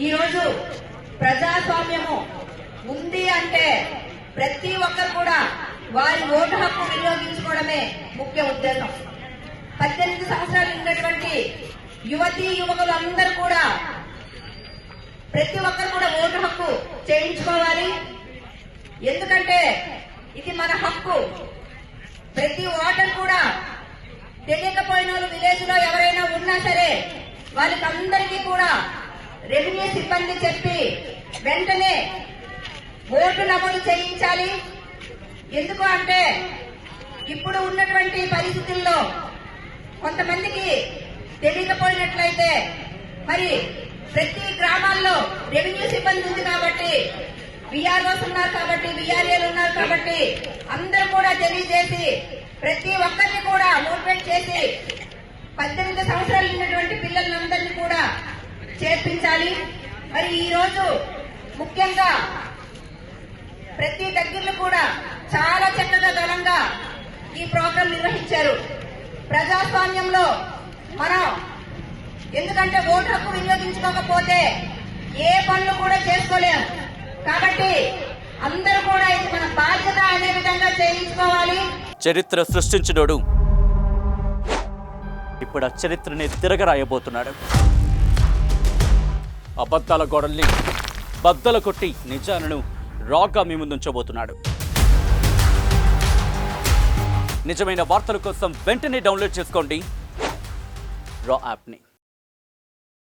ఈరోజు ప్రజాస్వామ్యము ఉంది అంటే ప్రతి ఒక్కరు కూడా వారి ఓటు హక్కు వినియోగించుకోవడమే ముఖ్య ఉద్దేశం. 18 సంవత్సరాలు ఉన్నటువంటి యువతీ యువకులు అందరూ కూడా ప్రతి ఒక్కరు కూడా ఓటు హక్కు చేయించుకోవాలి. ఎందుకంటే ఇది మన హక్కు. ప్రతి ఓటర్ కూడా తెలియకపోయిన వాళ్ళు విలేజ్ లో ఎవరైనా ఉన్నా సరే వాళ్ళకందరికీ కూడా రెవెన్యూ సిబ్బంది చెప్పి వెంటనే ఓటు నమోదు చేయించాలి. ఎందుకు అంటే ఇప్పుడు ఉన్నటువంటి పరిస్థితుల్లో కొంతమందికి తెలియకపోయినట్లయితే మరి ప్రతి గ్రామాల్లో రెవెన్యూ సిబ్బంది ఉంది కాబట్టి, విఆర్ఓస్ ఉన్నారు కాబట్టి, విఆర్ఏలు ఉన్నారు కాబట్టి అందరూ కూడా తెలియజేసి ప్రతి ఒక్కరిని కూడా మోటివేట్ చేసి 18 సంవత్సరాలు ఉన్నటువంటి పిల్లలందరినీ కూడా చేర్పించాలి. మరి ఈ రోజు ముఖ్యంగా ప్రతి దగ్గరలో కూడా చాలా చక్కగా ఘనంగా ఈ ప్రోగ్రాం నిర్వహించారు. ప్రజాస్వామ్యంలో మనం ఎందుకంటే ఓటు హక్కు వినియోగించుకోకపోతే ఏ పనులు కూడా చేసుకోలేము. కాబట్టి అందరూ కూడా ఇది మన బాధ్యత అనే విధంగా చేయించుకోవాలి. చరిత్ర సృష్టించినోడు ఇప్పుడు ఆ చరిత్రని తిరగరాయబోతున్నాడు. అబద్ధాల గోడల్ని బద్దలు కొట్టి నిజాలను రాగా మీ ముందుంచబోతున్నాడు. నిజమైన వార్తల కోసం వెంటనే డౌన్లోడ్ చేసుకోండి రా యాప్ని.